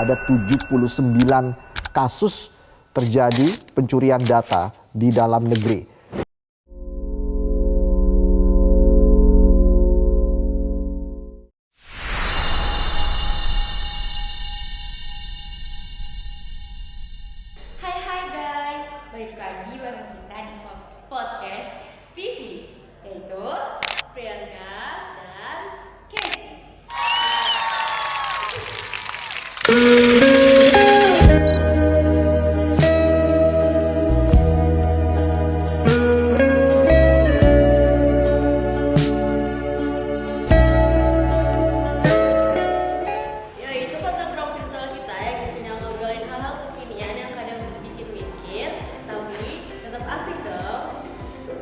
ada 79 kasus terjadi pencurian data di dalam negeri. Hai guys, balik lagi bareng kita di podcast Visi, yaitu Priyanka dan Casey. Yaitu podcast ruang virtual kita yang isinya ngobrolin hal-hal kekinian yang kadang bikin mikir, tapi tetap asik dong.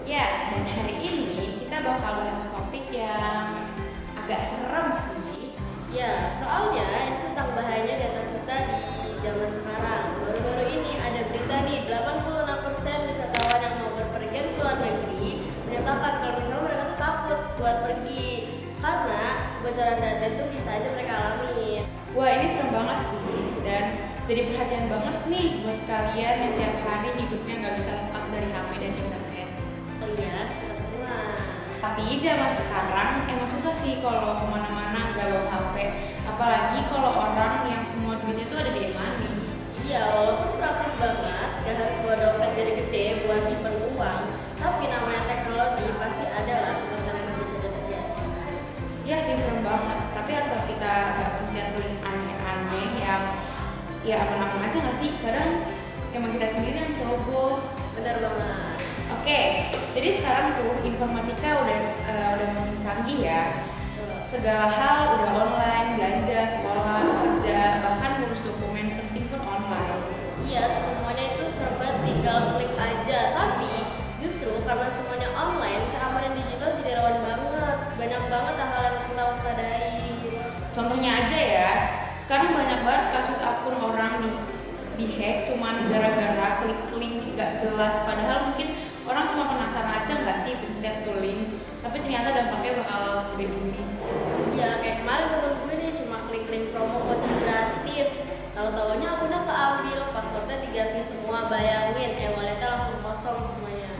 Ya, dan hari ini kita bakal bahas topik yang agak serem sih. Ya, soalnya ini tentang bahayanya data kita di zaman sekarang. Baru-baru ini ada berita nih, 86% wisatawan yang mau berpergian ke luar negeri menyatakan kalau misalnya mereka tuh takut buat pergi karena kebocoran data itu bisa aja mereka alami. Wah, ini serem banget sih, dan jadi perhatian banget nih buat kalian yang tiap hari hidupnya nggak bisa lepas dari HP dan internet. Alias kita semua. Tapi zaman sekarang emang susah sih kalau kemana-mana nggak bawa HP, apalagi kalau orang yang semua duitnya tuh ada di e-money. Iya, walaupun praktis banget, gak harus bawa dompet gede-gede buat nyimpen uang, tapi namanya teknologi pasti ada lah kebocoran yang bisa terjadi. Ya sih, serem banget, tapi asal kita nggak pencet link aneh-aneh yang ya aman-aman aja nggak sih? Kadang emang kita sendiri yang ceroboh. Benar banget. Oke, jadi sekarang tuh informatika udah makin canggih ya. Segala hal udah online, belanja, sekolah, kerja, bahkan ngurus dokumen penting pun online. Iya, semuanya itu serba tinggal klik aja, tapi justru karena semuanya online, keamanan digital jadi rawan banget. Banyak banget hal-hal yang harus kita waspadai. Contohnya aja ya, sekarang banyak banget kasus akun orang dihack cuman gara-gara klik link nggak jelas. Padahal mungkin orang cuma penasaran aja nggak sih pencet tuh link, tapi ternyata dampaknya bakal segede ini. Iya, kayak kemarin temen gue nih cuma klik link promo voucher gratis. Tahu-taunya akunnya keambil, passwordnya diganti semua, bayangin, walletnya langsung kosong semuanya.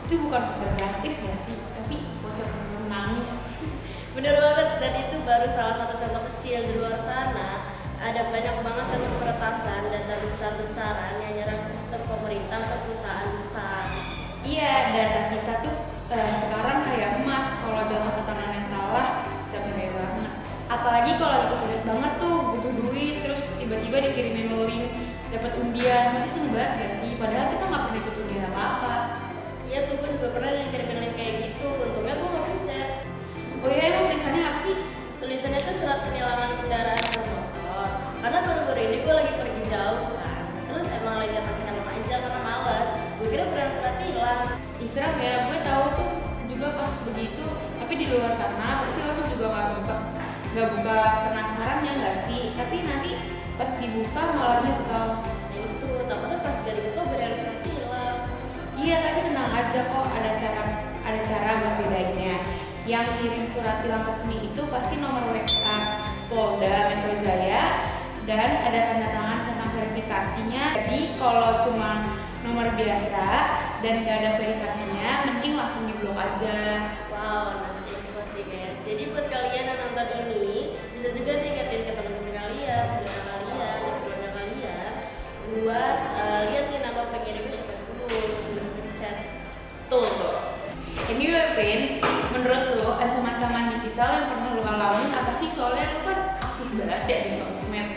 Itu bukan voucher gratis ya sih, tapi voucher menangis. Bener banget, dan itu baru salah satu contoh kecil. Di luar sana ada banyak banget kasus peretasan data besar-besaran yang nyerang sistem pemerintah atau perusahaan besar. Iya, data kita tuh sekarang kayak emas, kalau jatuh ke tangan yang salah bisa bahaya banget. Apalagi kalau lagi kebelet banget tuh butuh duit, terus tiba-tiba dikirimin link dapat undian, masih seneng banget gak sih? Padahal kita nggak pernah ikut undian apa-apa. Iya tuh, gue juga pernah dikirimin link kayak gitu, untungnya gue gak pencet. Oh iya, emang tulisannya apa sih? Tulisannya tuh surat penilangan kendaraan bermotor. Karena baru-baru ini gue lagi pergi jauh kan, terus emang lagi gak pakai helm aja karena males. Gue kira beneran surat tilang. Serem ya, gue tahu tuh juga kasus begitu, tapi di luar sana pasti orang juga nggak buka penasaran ya nggak sih? Tapi nanti pas dibuka malah nyesel. Nah itu, takutnya pas gak dibuka beneran surat tilang. Iya, tapi tenang aja kok, ada cara buat bedainnya. Yang kirim surat tilang resmi itu pasti nomor WA Polda Metro Jaya dan ada tanda tangan centang verifikasinya. Jadi kalau cuma nomor biasa dan gak ada verifikasinya, mending langsung diblok aja. Wow, nice informasi guys. Jadi buat kalian yang nonton ini, bisa juga diingetin ke teman-teman kalian, saudara kalian, dan keluarga kalian buat lihat nih nama pengirimnya siapa dulu sebelum pencet. Tuh. Anyway, Prin, menurut lu ancaman keamanan digital yang pernah lu alamin apa sih? Soalnya lu kan aktif banget ya di sosmed.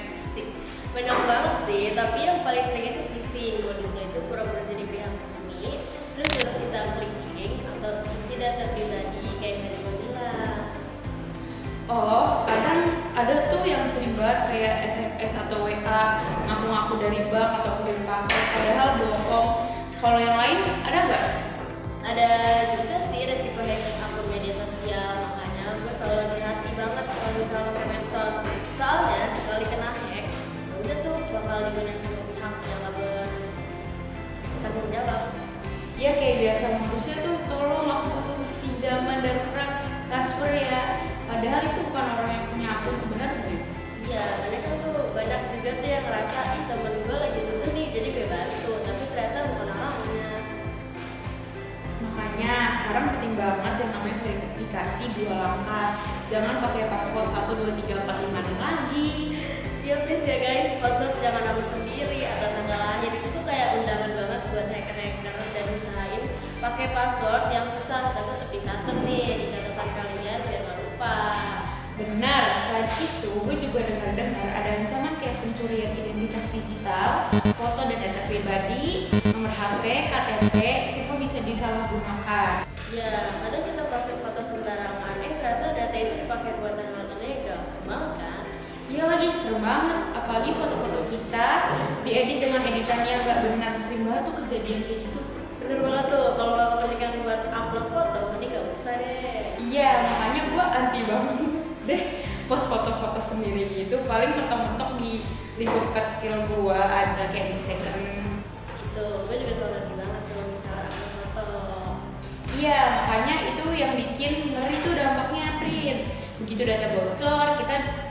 Banyak banget sih, tapi yang paling sering itu phishing. Modusnya itu pura-pura jadi pihak resmi, terus nyuruh kita klik link atau isi data pribadi kayak tadi gue bilang. Oh, kadang ada tuh yang sering banget kayak SMS atau WA ngaku-ngaku dari bank atau kirim paket, padahal bohong. Kalau yang lain ada nggak? Ada juga sih resiko hacking akun media sosial, makanya gue selalu hati-hati banget kalau misalnya pakai medsos. Soalnya sekali kena hack, udah tuh bakal digunain sama pihak yang gak bertanggung jawab. Ya kayak biasa modusnya tuh, tolong aku butuh pinjaman darurat, transfer ya. Padahal itu bukan orang yang punya akun sebenarnya. Iya, karena kan tuh banyak juga tuh 2 langkah. Jangan pakai password 1, 2, 3, 4, 5, 6 lagi. Ya please ya guys, password jangan ambil sendiri atau tanggal lahir itu tuh kayak undangan banget buat hacker-hacker, dan usahain pakai password yang susah tapi tetap dicatat nih di catatan kalian biar gak lupa. Benar, selain itu gue juga dengar ada ancaman kayak pencurian identitas digital, foto dan data pribadi, nomor HP, KTP, semua bisa disalahgunakan. Ya, kadang kita posting foto sembarangan, ternyata data itu dipakai buat hal ilegal, serem banget kan? Iya lagi, serem banget, apalagi foto-foto kita diedit dengan editan yang gak benar. Sering banget tuh kejadian kayak gitu. Bener banget tuh, kalau gak kepentingan buat upload foto, mending gak usah deh. Iya, makanya gue anti banget deh post foto-foto sendiri gitu. Paling mentok-mentok di lingkup kecil gue aja kayak di second. Itu, gue juga selalu anti banget kalau misalnya upload foto. Iya, makanya itu yang bikin ngeri tuh dampaknya, Prin. Begitu data bocor,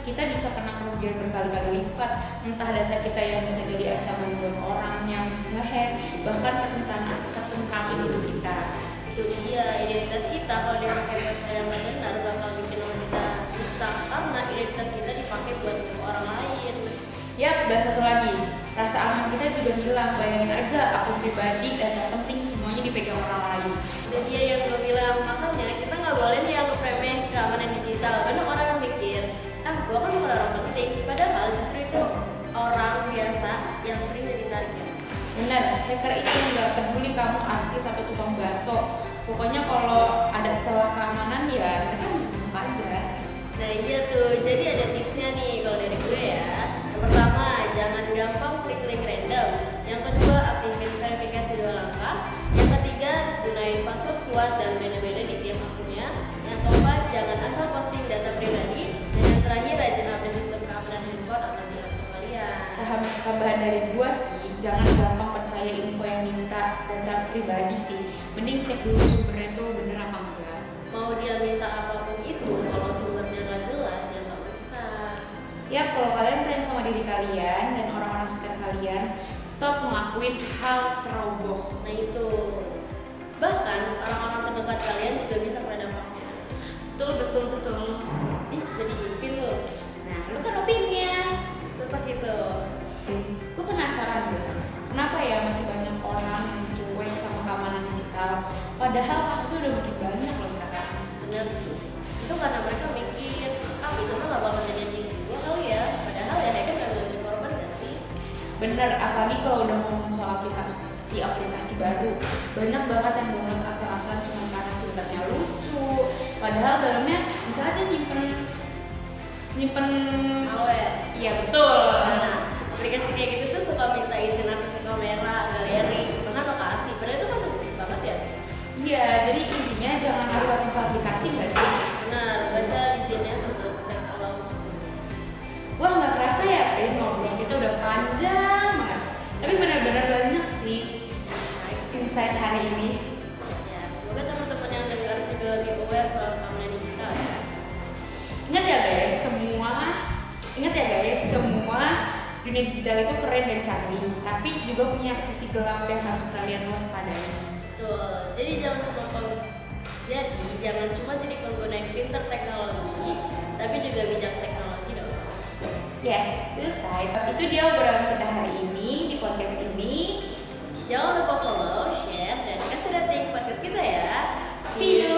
kita bisa kena kerugian berkali-kali lipat. Entah data kita yang bisa jadi ancaman buat orang yang nge-hack, bahkan ketentraman hidup kita. Itu dia, identitas kita kalau dipakai buat hal yang gak benar bakal bikin orang kita rusak, karena identitas kita dipakai buat orang lain. Yap, dan satu lagi, rasa aman kita juga hilang. Bayangin aja, akun pribadi, data penting semuanya dipegang orang lain. Dan dia yang gue bilang, makanya kita gak boleh nih anggap remeh keamanan digital. Banyak orang yang mikir, gue kan bukan orang penting, padahal justru itu orang biasa yang sering jadi target. Benar, hacker itu nggak peduli kamu artis atau tukang bakso. Pokoknya kalau ada celah keamanan ya mereka masuk aja. Nah iya tuh, jadi ada tipsnya nih kalau dari gue ya. Yang pertama, jangan gampang klik link random. Yang kedua, aktifin verifikasi 2 langkah. Yang ketiga, gunain password kuat dan beda-beda di tiap akunnya. Yang keempat, jangan asal posting data pribadi. Dan yang terakhir, rajin update sistem keamanan handphone atau di laptop kalian. Tambahan dari gua sih, jangan gampang percaya info yang minta data pribadi sih. Mending cek dulu sumbernya tuh bener apa enggak. Mau dia minta apapun itu, kalau sumbernya nggak jelas ya nggak usah. Ya, kalau kalian sayang sama diri kalian dan orang-orang sekitar kalian, stop ngelakuin hal ceroboh. Nah itu, bahkan orang-orang terdekat kalian juga bisa kena dampaknya. Betul. Ih, jadi impin lo. Nah, lu kan opinnya. Cocok gitu. Gue penasaran deh, kenapa ya masih banyak orang yang cuek sama keamanan digital, padahal kasusnya udah makin banyak loh sekarang. Bener sih. Itu karena mereka mikir, itu mah gak bakal jadi gue kali ya. Padahal ya mereka udah lebih korban gak sih? Bener, apalagi kalau udah ngomongin soal si aplikasi baru, banyak banget yang download asal-asalan cuma karena filternya lucu, padahal dalamnya bisa aja nyimpen Malware. iya betul. Nah, aplikasi kayak gitu tuh suka minta izin akses ke kamera, galeri, bahkan lokasi. Padahal itu kan sensitif banget ya. Iya, jadi intinya jangan asal buka aplikasi nggak sih? Benar, baca izinnya sebelum cek allows. Wah, nggak kerasa ya, ngobrol kita udah panjang banget, tapi benar-benar banyak sih insight hari ini. Ya, semoga teman-teman yang dengar juga lebih aware soal keamanan digital ya. Ingat ya guys, semua dunia digital itu keren dan canggih, tapi juga punya sisi gelap yang harus kalian waspadai. Betul. Jadi jangan cuma jadi pengguna yang pinter teknologi, tapi juga bijak teknologi dong. Yes, itu dia obrolan kita hari ini di podcast ini. Jangan lupa follow, share, dan kasih rating podcast kita ya. See you.